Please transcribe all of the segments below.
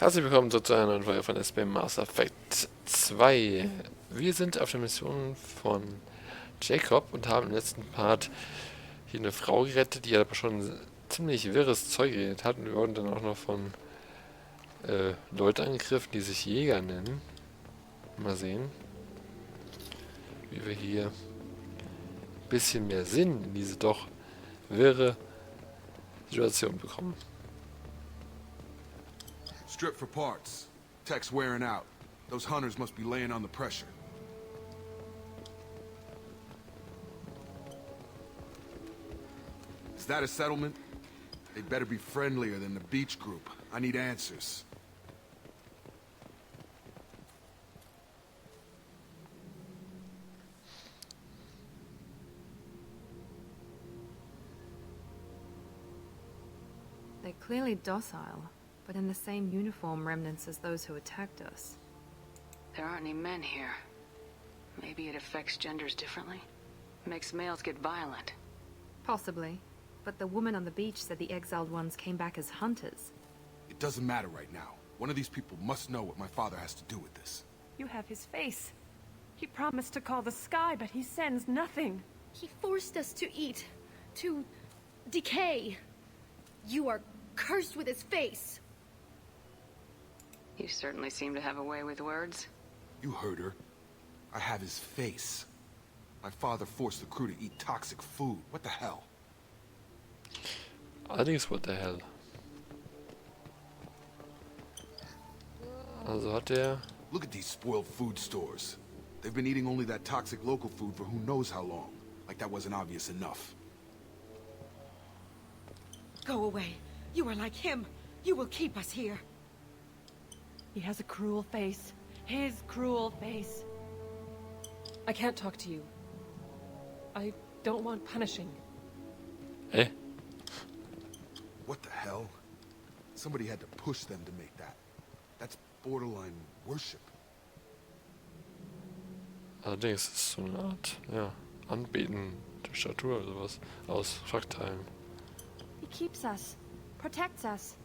Herzlich willkommen zu einer neuen Folge von Mass Effect 2. Wir sind auf der Mission von Jacob und haben im letzten Part hier eine Frau gerettet, die aber schon ziemlich wirres Zeug geredet hat. Und wir wurden dann auch noch von Leuten angegriffen, die sich Jäger nennen. Mal sehen, wie wir hier ein bisschen mehr Sinn in diese doch wirre Situation bekommen. Strip for parts. Tech's wearing out. Those hunters must be laying on the pressure. Is that a settlement? They'd better be friendlier than the beach group. I need answers. They're clearly docile, but in the same uniform remnants as those who attacked us. There aren't any men here. Maybe it affects genders differently? Makes males get violent. Possibly. But the woman on the beach said the exiled ones came back as hunters. It doesn't matter right now. One of these people must know what my father has to do with this. You have his face. He promised to call the sky, but he sends nothing. He forced us to eat, to decay. You are cursed with his face. You certainly seem to have a way with words. You heard her. I have his face. My father forced the crew to eat toxic food. What the hell? Allerdings, what the hell? Also hat er... Look at these spoiled food stores. They've been eating only that toxic local food for who knows how long. Like that wasn't obvious enough. Go away. You are like him. You will keep us here. He has a cruel face. His cruel face. I can't talk to you. I don't want punishing. Eh? What the hell? Somebody had to push them to make that. That's borderline worship. Allerdings ist es so eine Art, ja, Anbeten der Statue oder sowas aus Wrackteilen. He keeps us, protects us,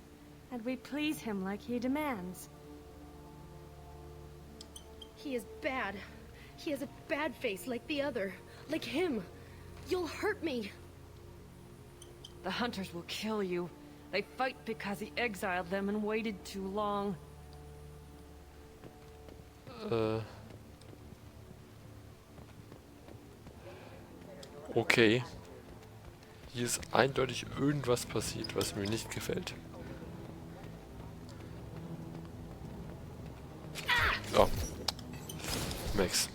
and we please him like he demands. He is bad. He has a bad face like the other. Like him. You'll hurt me. The hunters will kill you. They fight because he exiled them and waited too long. Okay. Hier ist eindeutig irgendwas passiert, was mir nicht gefällt. Oh. Max.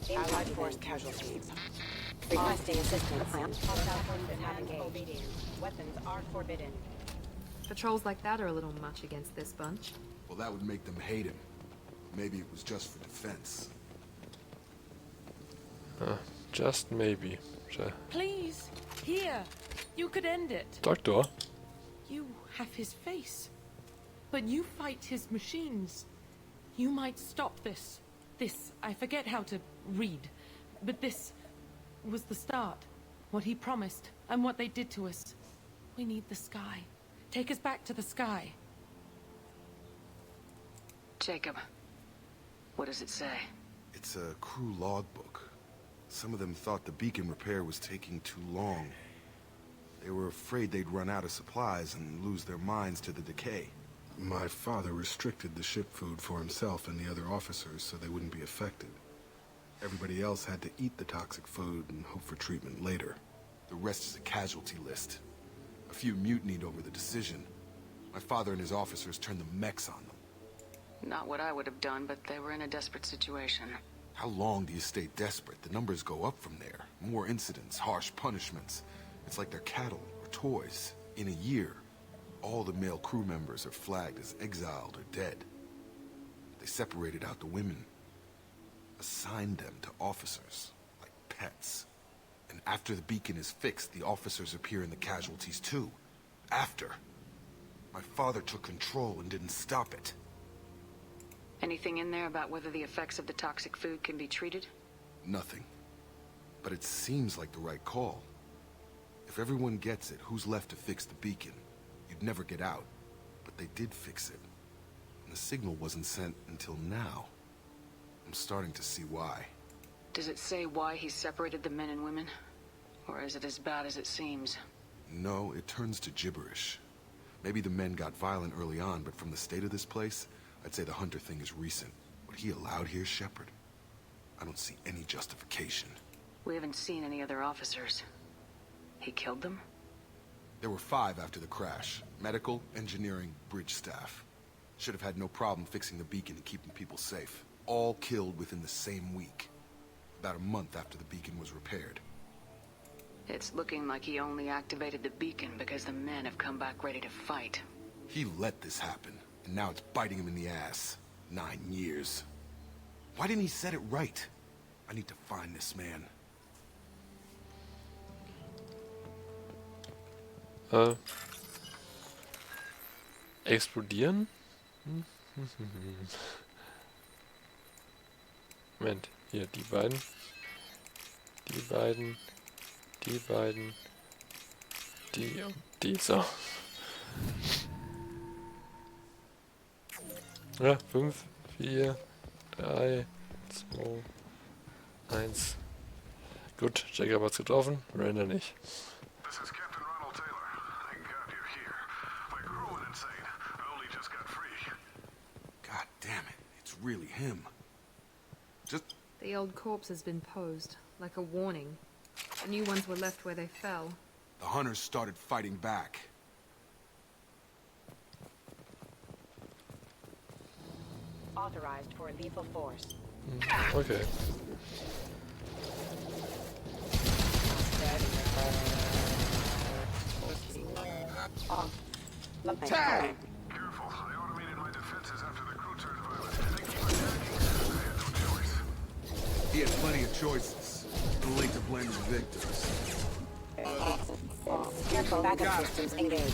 Allied force casualties. Requesting assistance. Hostile forces have engaged. Weapons are forbidden. Patrols like that are a little much against this bunch. Well, that would make them hate him. Maybe it was just for defense. Just maybe. Please, here. You could end it. Doctor? You have his face. But you fight his machines. You might stop this. This, I forget how to read. But this was the start. What he promised, and what they did to us. We need the sky. Take us back to the sky. Jacob, what does it say? It's a crew logbook. Some of them thought the beacon repair was taking too long. They were afraid they'd run out of supplies and lose their minds to the decay. My father restricted the ship food for himself and the other officers so they wouldn't be affected. Everybody else had to eat the toxic food and hope for treatment later. The rest is a casualty list. A few mutinied over the decision. My father and his officers turned the mechs on them. Not what I would have done, but they were in a desperate situation. How long do you stay desperate? The numbers go up from there. More incidents, harsh punishments. It's like they're cattle or toys. In a year, all the male crew members are flagged as exiled or dead. They separated out the women, assigned them to officers, like pets. And after the beacon is fixed, the officers appear in the casualties too. After. My father took control and didn't stop it. Anything in there about whether the effects of the toxic food can be treated? Nothing. But it seems like the right call. If everyone gets it, who's left to fix the beacon? You'd never get out. But they did fix it. And the signal wasn't sent until now. I'm starting to see why. Does it say why he separated the men and women? Or is it as bad as it seems? No, it turns to gibberish. Maybe the men got violent early on, but from the state of this place, I'd say the Hunter thing is recent. What he allowed here, Shepard? I don't see any justification. We haven't seen any other officers. He killed them? There were 5 after the crash. Medical, engineering, bridge staff. Should have had no problem fixing the beacon and keeping people safe. All killed within the same week. About a month after the beacon was repaired. It's looking like he only activated the beacon because the men have come back ready to fight. He let this happen, and now it's biting him in the ass. 9 years. Why didn't he set it right? I need to find this man. Explodieren? Moment, hier, die beiden. Die beiden. Die beiden. Die und die. So. Ja, 5, 4, 3, 2, 1. Gut, Jacob hat's getroffen, Render nicht. This is Captain Ronald Taylor. Thank God you're here. Like cruel and insane. I only just got free. God damn it. It's really him. The old corpse has been posed, like a warning. The new ones were left where they fell. The hunters started fighting back. Authorized for lethal force. Okay. Tag! Careful. I automated my defenses after the crew turned violent. They keep attacking. I had no choice. He had plenty of choices. Too late to blame the victims. Careful, backup systems engaged.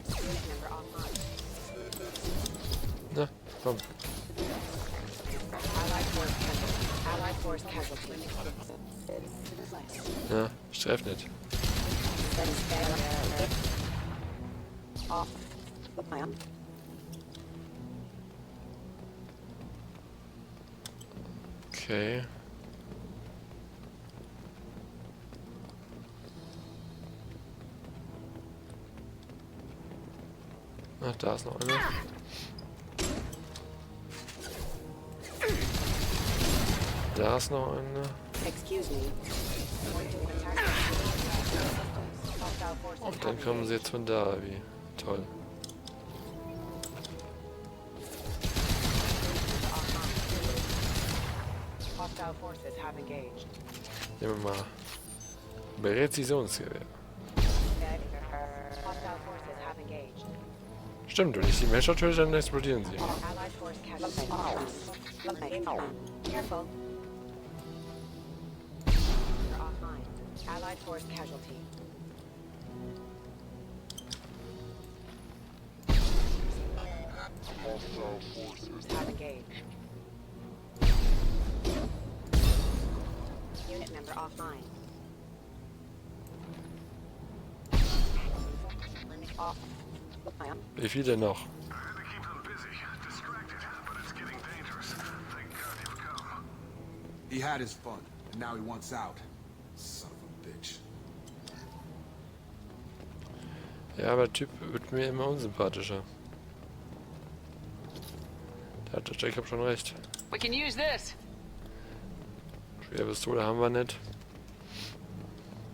Unit member offline. Na, komm. Allied force casualty. Ja, streif nicht. Off. Okay. Ach, da ist noch eine. Da ist noch eine. Excuse me. Und dann kommen sie jetzt von da, wie toll. Hostile forces have engaged. Nehmen wir mal Präzisionsgewehr. Hostile forces have engaged. Stimmt, wenn ich die Messer töte, dann explodieren sie. Allied force casualty. Careful. Offline. Allied force casualty. Have engaged. Unit member offline. Off. Wie viel denn noch? He had his fun, and now he wants out. Son of a bitch. Ja, aber der Typ wird mir immer unsympathischer. Da hat der Jacob schon recht. We can use this. Schwerpistole haben wir nicht.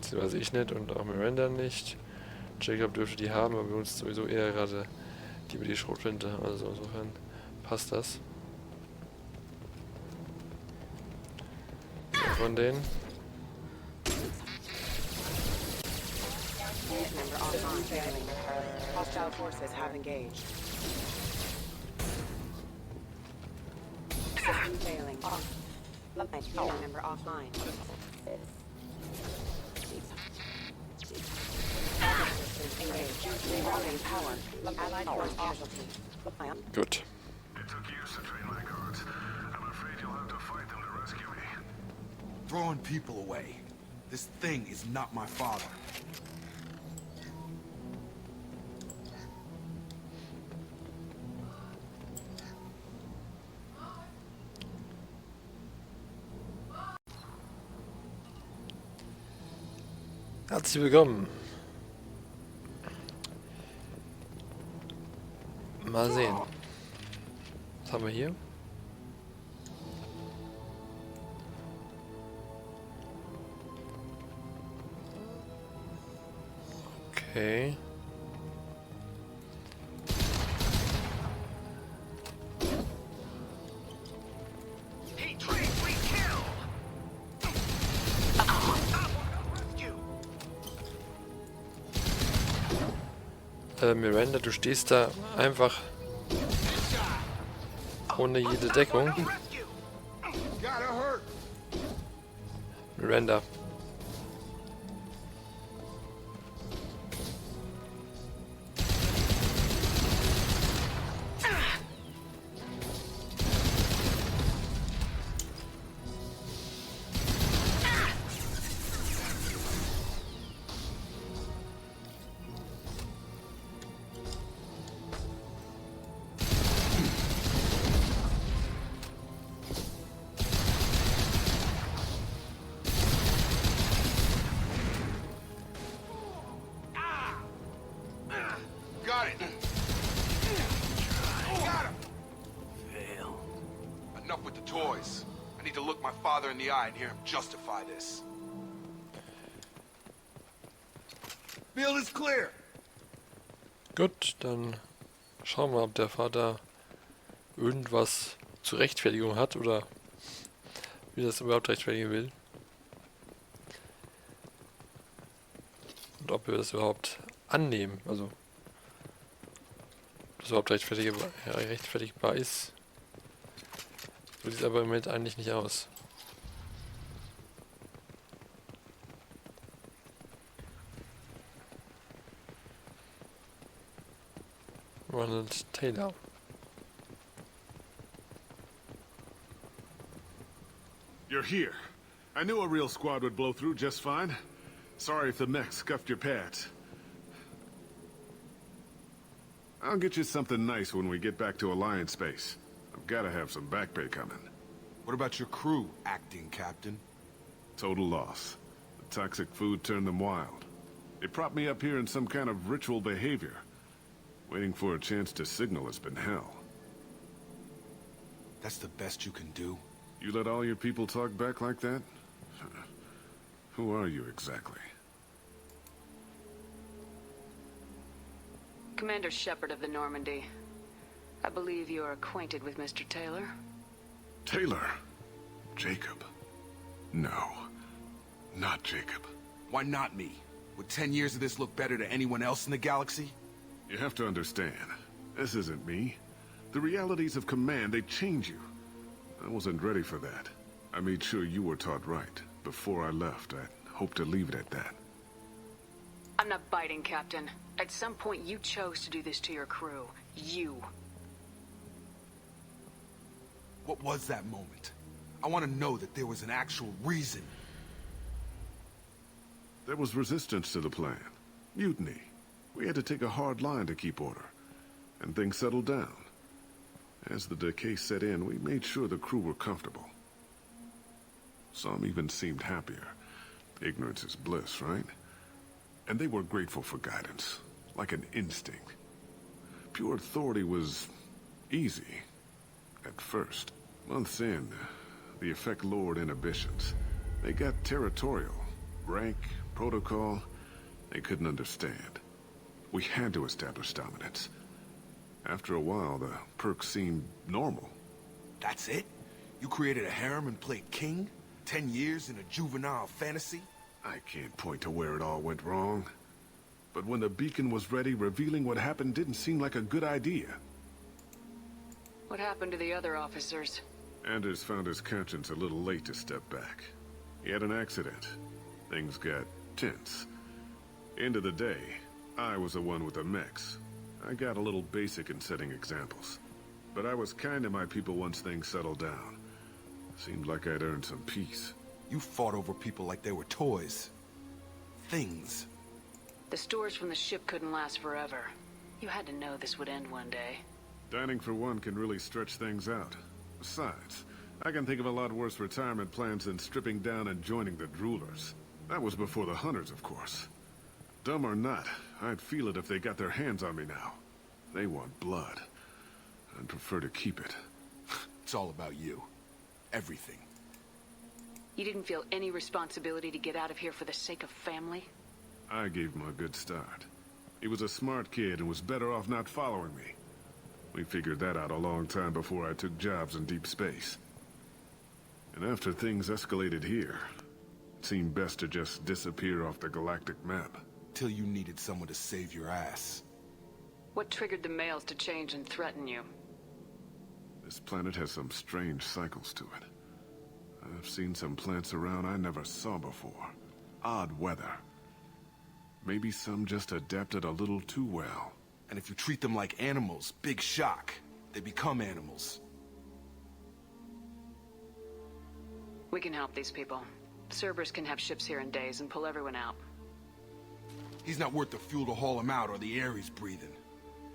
Beziehungsweise ich nicht und auch Miranda nicht. Jacob dürfte die haben, aber wir uns sowieso eher gerade die über die Schrotflinte. Also insofern passt das. Von denen. Unit member offline. Hostile forces have engaged. System failing. Off. Unit member offline. Systems engaged. Rerouting power. Allied force casualty. Gut. It took years to train my guards. I'm afraid you'll have to fight them to rescue me. Throwing people away. This thing is not my father. Herzlich willkommen. Mal sehen. Was haben wir hier? Okay. Miranda, du stehst da einfach ohne jede Deckung. Miranda. Got it. Got him. Fail. Enough with the toys. I need to look my father in the eye and hear him justify this. Field is clear. Gut, dann schauen wir, ob der Vater irgendwas zur Rechtfertigung hat oder wie das überhaupt rechtfertigen will. Und ob wir das überhaupt annehmen, also ob das überhaupt rechtfertigbar ist. So sieht es aber im Moment eigentlich nicht aus. Ronald Taylor. You're here. I knew a real squad would blow through just fine. Sorry if the mech scuffed your pads. I'll get you something nice when we get back to Alliance space. I've gotta have some back pay coming. What about your crew, acting captain? Total loss. The toxic food turned them wild. They propped me up here in some kind of ritual behavior. Waiting for a chance to signal has been hell. That's the best you can do? You let all your people talk back like that? Who are you exactly? Commander Shepard of the Normandy. I believe you are acquainted with Mr. Taylor. Taylor? Jacob? No. Not Jacob. Why not me? Would 10 years of this look better to anyone else in the galaxy? You have to understand, this isn't me. The realities of command, they change you. I wasn't ready for that. I made sure you were taught right. Before I left, I hoped to leave it at that. I'm not biting, Captain. At some point, you chose to do this to your crew. You. What was that moment? I want to know that there was an actual reason. There was resistance to the plan. Mutiny. We had to take a hard line to keep order. And things settled down. As the decay set in, we made sure the crew were comfortable. Some even seemed happier. Ignorance is bliss, right? And they were grateful for guidance, like an instinct. Pure authority was easy, at first. Months in, the effect lowered inhibitions. They got territorial. Rank, protocol, they couldn't understand. We had to establish dominance. After a while, the perks seemed normal. That's it? You created a harem and played king? 10 years in a juvenile fantasy? I can't point to where it all went wrong. But when the beacon was ready, revealing what happened didn't seem like a good idea. What happened to the other officers? Anders found his conscience a little late to step back. He had an accident. Things got tense. End of the day, I was the one with the mechs. I got a little basic in setting examples. But I was kind to my people once things settled down. Seemed like I'd earned some peace. You fought over people like they were toys. Things. The stores from the ship couldn't last forever. You had to know this would end one day. Dining for one can really stretch things out. Besides, I can think of a lot worse retirement plans than stripping down and joining the droolers. That was before the hunters, of course. Dumb or not, I'd feel it if they got their hands on me now. They want blood. I'd prefer to keep it. It's all about you. Everything. You didn't feel any responsibility to get out of here for the sake of family? I gave him a good start. He was a smart kid and was better off not following me. We figured that out a long time before I took jobs in deep space. And after things escalated here, it seemed best to just disappear off the galactic map. Till you needed someone to save your ass. What triggered the males to change and threaten you? This planet has some strange cycles to it. I've seen some plants around I never saw before. Odd weather. Maybe some just adapted a little too well. And if you treat them like animals, big shock. They become animals. We can help these people. Cerberus can have ships here in days and pull everyone out. He's not worth the fuel to haul him out or the air he's breathing.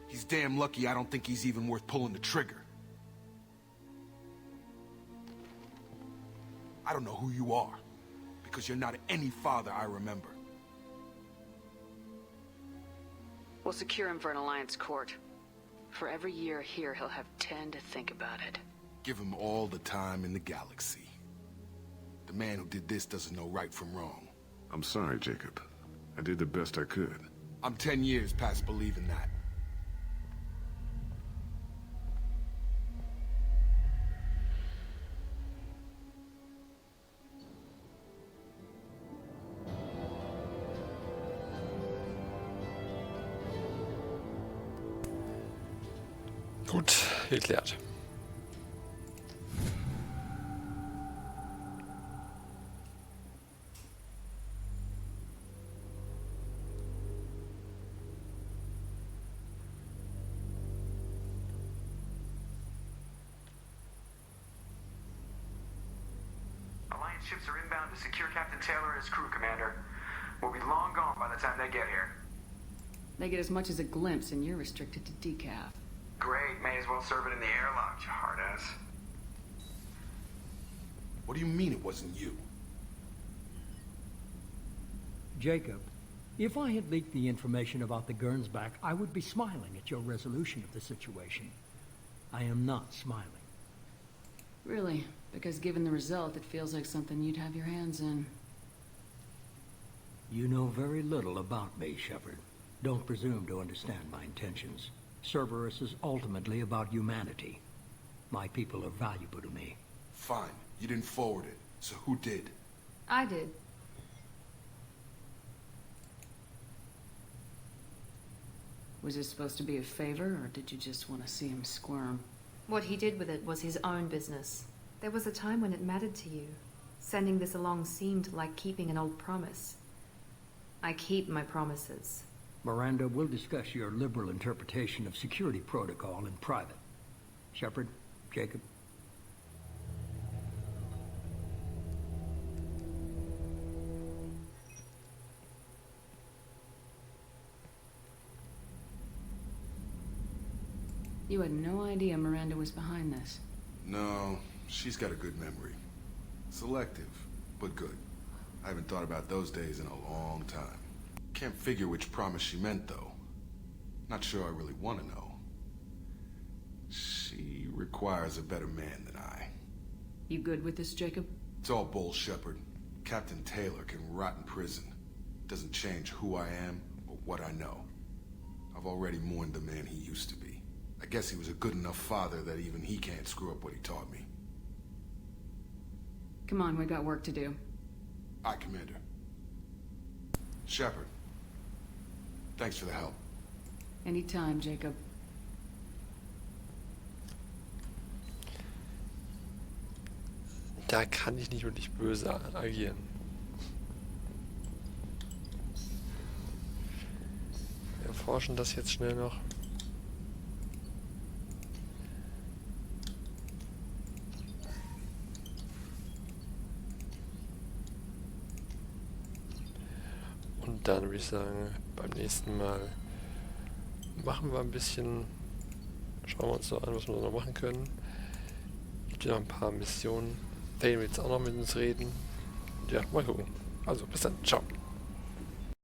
He's damn lucky I don't think he's even worth pulling the trigger. I don't know who you are, because you're not any father I remember. We'll secure him for an Alliance court. For every year here, he'll have 10 to think about it. Give him all the time in the galaxy. The man who did this doesn't know right from wrong. I'm sorry, Jacob. I did the best I could. I'm 10 years past believing that. Gut, geklärt. Alliance ships are inbound to secure Captain Taylor and his crew, Commander. We'll be long gone by the time they get here. They get as much as a glimpse, and you're restricted to decaf. Great, may as well serve it in the airlock, you hard ass. What do you mean it wasn't you? Jacob, if I had leaked the information about the Gernsback, I would be smiling at your resolution of the situation. I am not smiling. Really? Because given the result, it feels like something you'd have your hands in. You know very little about me, Shepard. Don't presume to understand my intentions. Cerberus is ultimately about humanity. My people are valuable to me. Fine. You didn't forward it. So who did? I did. Was it supposed to be a favor, or did you just want to see him squirm? What he did with it was his own business. There was a time when it mattered to you. Sending this along seemed like keeping an old promise. I keep my promises. Miranda, we'll discuss your liberal interpretation of security protocol in private. Shepard, Jacob. You had no idea Miranda was behind this. No, she's got a good memory. Selective, but good. I haven't thought about those days in a long time. Can't figure which promise she meant, though. Not sure I really want to know. She requires a better man than I. You good with this, Jacob? It's all bull, Shepard. Captain Taylor can rot in prison. Doesn't change who I am or what I know. I've already mourned the man he used to be. I guess he was a good enough father that even he can't screw up what he taught me. Come on, we got work to do. Aye, Commander. Shepard. Thanks for the help. Anytime, Jacob. Da kann ich nicht wirklich böse agieren. Wir erforschen das jetzt schnell noch. Und dann würde ich sagen, beim nächsten Mal machen wir ein bisschen, schauen wir uns noch an, was wir noch machen können. Gibt ja noch ein paar Missionen. Thane will jetzt auch noch mit uns reden. Ja, mal gucken. Also, bis dann. Ciao.